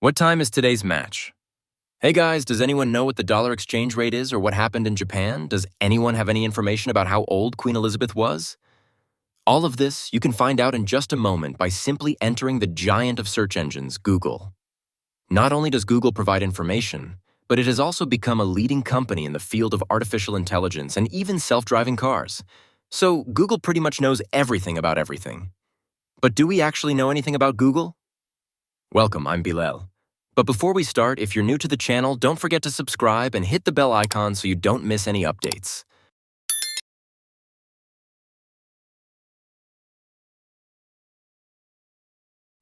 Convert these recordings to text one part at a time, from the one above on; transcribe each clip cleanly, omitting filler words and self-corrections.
What time is today's match? Hey guys, does anyone know what the dollar exchange rate is or what happened in Japan? Does anyone have any information about how old Queen Elizabeth was? All of this you can find out in just a moment by simply entering the giant of search engines, Google. Not only does Google provide information, but it has also become a leading company in the field of artificial intelligence and even self-driving cars. So Google pretty much knows everything about everything. But do we actually know anything about Google? Welcome, I'm Bilal. But before we start, if you're new to the channel, don't forget to subscribe and hit the bell icon so you don't miss any updates.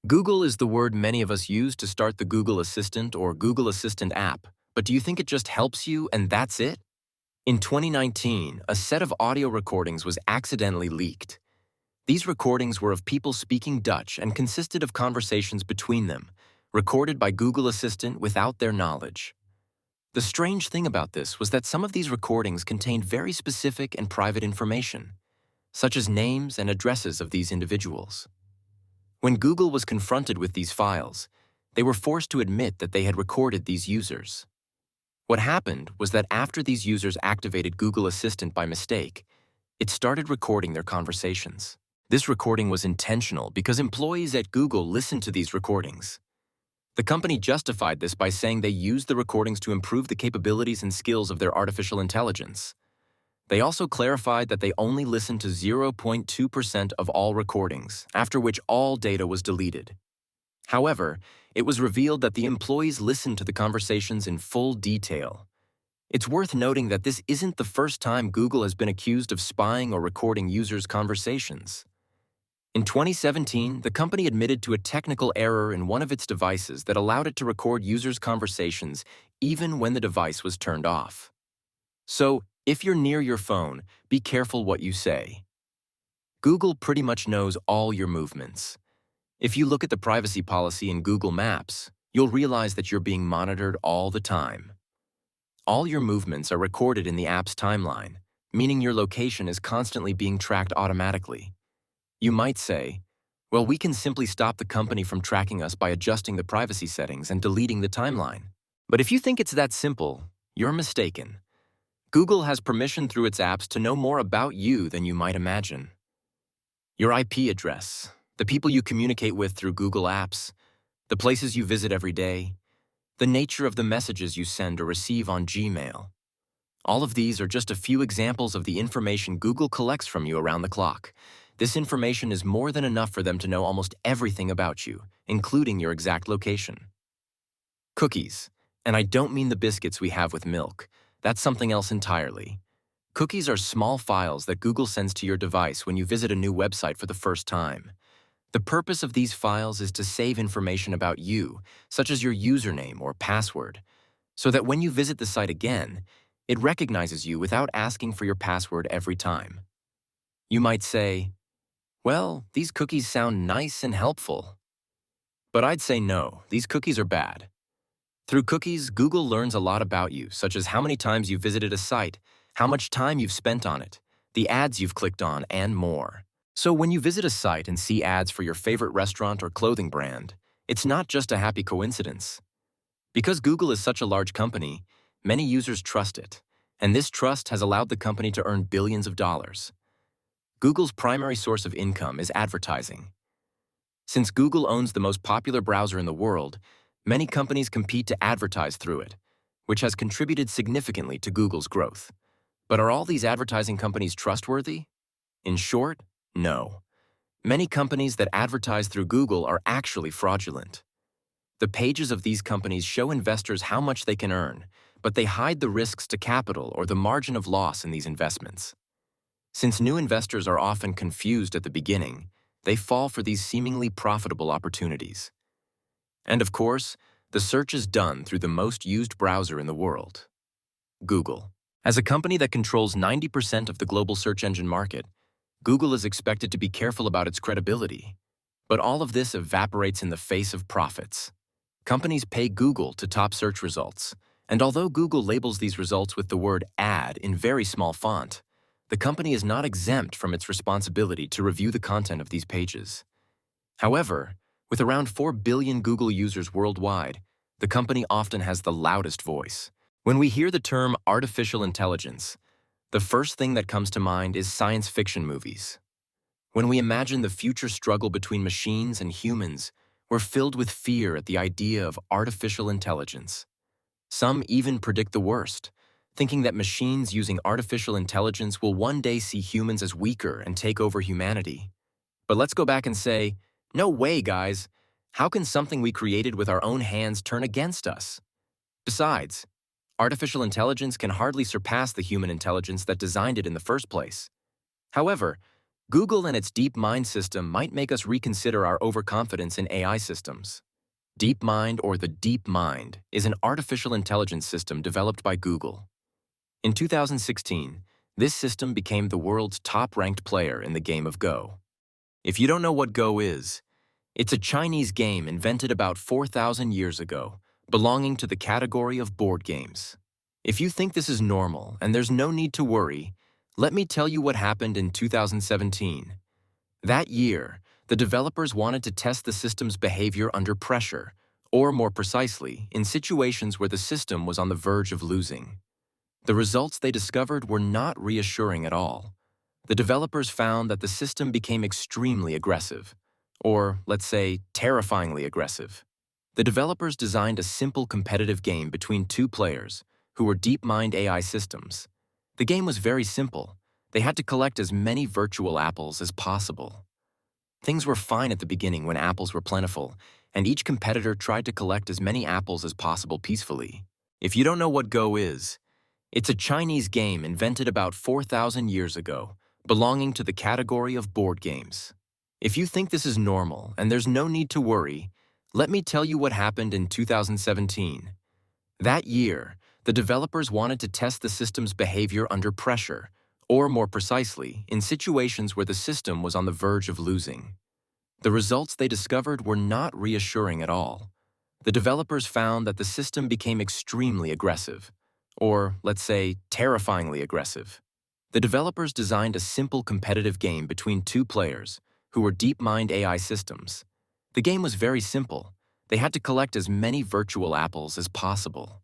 Google is the word many of us use to start the Google Assistant or Google Assistant app, but do you think it just helps you and that's it? In 2019, a set of audio recordings was accidentally leaked. These recordings were of people speaking Dutch and consisted of conversations between them, recorded by Google Assistant without their knowledge. The strange thing about this was that some of these recordings contained very specific and private information, such as names and addresses of these individuals. When Google was confronted with these files, they were forced to admit that they had recorded these users. What happened was that after these users activated Google Assistant by mistake, it started recording their conversations. This recording was intentional because employees at Google listened to these recordings. The company justified this by saying they used the recordings to improve the capabilities and skills of their artificial intelligence. They also clarified that they only listened to 0.2% of all recordings, after which all data was deleted. However, it was revealed that the employees listened to the conversations in full detail. It's worth noting that this isn't the first time Google has been accused of spying or recording users' conversations. In 2017, the company admitted to a technical error in one of its devices that allowed it to record users' conversations even when the device was turned off. So, if you're near your phone, be careful what you say. Google pretty much knows all your movements. If you look at the privacy policy in Google Maps, you'll realize that you're being monitored all the time. All your movements are recorded in the app's timeline, meaning your location is constantly being tracked automatically. You might say, well, we can simply stop the company from tracking us by adjusting the privacy settings and deleting the timeline. But if you think it's that simple, you're mistaken. Google has permission through its apps to know more about you than you might imagine. Your IP address, the people you communicate with through Google Apps, the places you visit every day, the nature of the messages you send or receive on Gmail. All of these are just a few examples of the information Google collects from you around the clock. This information is more than enough for them to know almost everything about you, including your exact location. Cookies. And I don't mean the biscuits we have with milk. That's something else entirely. Cookies are small files that Google sends to your device when you visit a new website for the first time. The purpose of these files is to save information about you, such as your username or password, so that when you visit the site again, it recognizes you without asking for your password every time. You might say, well, these cookies sound nice and helpful. But I'd say no, these cookies are bad. Through cookies, Google learns a lot about you, such as how many times you've visited a site, how much time you've spent on it, the ads you've clicked on, and more. So when you visit a site and see ads for your favorite restaurant or clothing brand, it's not just a happy coincidence. Because Google is such a large company, many users trust it, and this trust has allowed the company to earn billions of dollars. Google's primary source of income is advertising. Since Google owns the most popular browser in the world, many companies compete to advertise through it, which has contributed significantly to Google's growth. But are all these advertising companies trustworthy? In short, no. Many companies that advertise through Google are actually fraudulent. The pages of these companies show investors how much they can earn, but they hide the risks to capital or the margin of loss in these investments. Since new investors are often confused at the beginning, they fall for these seemingly profitable opportunities. And of course, the search is done through the most used browser in the world, Google. As a company that controls 90% of the global search engine market, Google is expected to be careful about its credibility. But all of this evaporates in the face of profits. Companies pay Google to top search results, and although Google labels these results with the word ad in very small font, the company is not exempt from its responsibility to review the content of these pages. However, with around 4 billion Google users worldwide, The company often has the loudest voice. When we hear the term artificial intelligence, the first thing that comes to mind is science fiction movies. When we imagine the future struggle between machines and humans, we're filled with fear at the idea of artificial intelligence. Some even predict the worst, thinking that machines using artificial intelligence will one day see humans as weaker and take over humanity. But let's go back and say, no way, guys. How can something we created with our own hands turn against us? Besides, artificial intelligence can hardly surpass the human intelligence that designed it in the first place. However, Google and its DeepMind system might make us reconsider our overconfidence in AI systems. DeepMind, or the DeepMind, is an artificial intelligence system developed by Google. In 2016, this system became the world's top-ranked player in the game of Go. If you don't know what Go is, it's a Chinese game invented about 4,000 years ago, belonging to the category of board games. If you think this is normal and there's no need to worry, let me tell you what happened in 2017. That year, the developers wanted to test the system's behavior under pressure, or more precisely, in situations where the system was on the verge of losing. The results they discovered were not reassuring at all. The developers found that the system became extremely aggressive, or let's say, terrifyingly aggressive. The developers designed a simple competitive game between two players, who were DeepMind AI systems. The game was very simple. They had to collect as many virtual apples as possible. Things were fine at the beginning when apples were plentiful, and each competitor tried to collect as many apples as possible peacefully. If you don't know what Go is, it's a Chinese game invented about 4,000 years ago, belonging to the category of board games. If you think this is normal and there's no need to worry, let me tell you what happened in 2017. That year, the developers wanted to test the system's behavior under pressure, or more precisely, in situations where the system was on the verge of losing. The results they discovered were not reassuring at all. The developers found that the system became extremely aggressive, or let's say, terrifyingly aggressive. The developers designed a simple competitive game between two players, who were DeepMind AI systems. The game was very simple. They had to collect as many virtual apples as possible.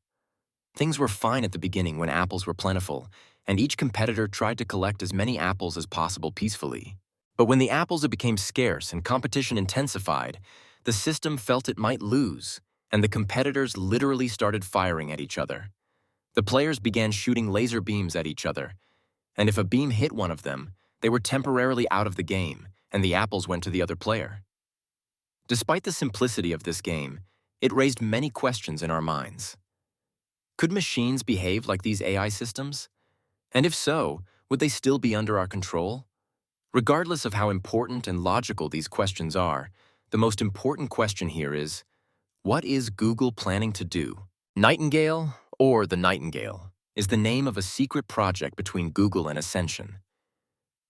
Things were fine at the beginning when apples were plentiful, and each competitor tried to collect as many apples as possible peacefully. But when the apples became scarce and competition intensified, the system felt it might lose, and the competitors literally started firing at each other. The players began shooting laser beams at each other, and if a beam hit one of them, they were temporarily out of the game, and the apples went to the other player. Despite the simplicity of this game, it raised many questions in our minds. Could machines behave like these AI systems? And if so, would they still be under our control? Regardless of how important and logical these questions are, the most important question here is, what is Google planning to do? Nightingale, or the Nightingale, is the name of a secret project between Google and Ascension.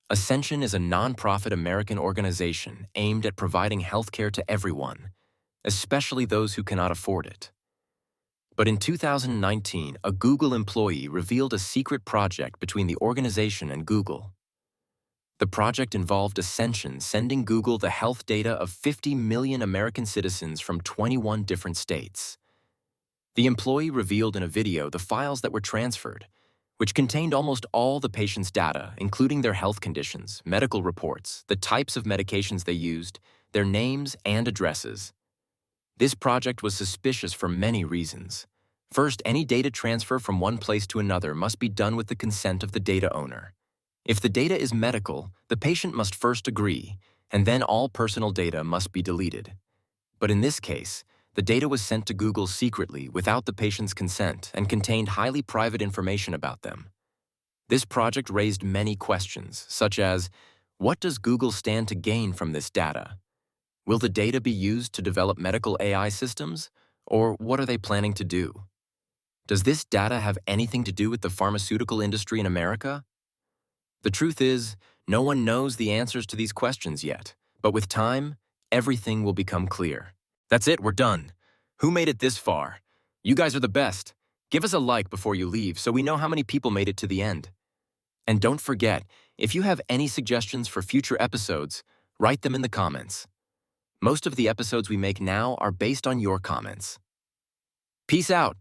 Ascension is a nonprofit American organization aimed at providing healthcare to everyone, especially those who cannot afford it. But in 2019, a Google employee revealed a secret project between the organization and Google. The project involved Ascension sending Google the health data of 50 million American citizens from 21 different states. The employee revealed in a video the files that were transferred, which contained almost all the patient's data, including their health conditions, medical reports, the types of medications they used, their names and addresses. This project was suspicious for many reasons. First, any data transfer from one place to another must be done with the consent of the data owner. If the data is medical, the patient must first agree, and then all personal data must be deleted. But in this case, the data was sent to Google secretly without the patient's consent and contained highly private information about them. This project raised many questions, such as, what does Google stand to gain from this data? Will the data be used to develop medical AI systems, or what are they planning to do? Does this data have anything to do with the pharmaceutical industry in America? The truth is, no one knows the answers to these questions yet, but with time, everything will become clear. That's it, we're done. Who made it this far? You guys are the best. Give us a like before you leave so we know how many people made it to the end. And don't forget, if you have any suggestions for future episodes, write them in the comments. Most of the episodes we make now are based on your comments. Peace out.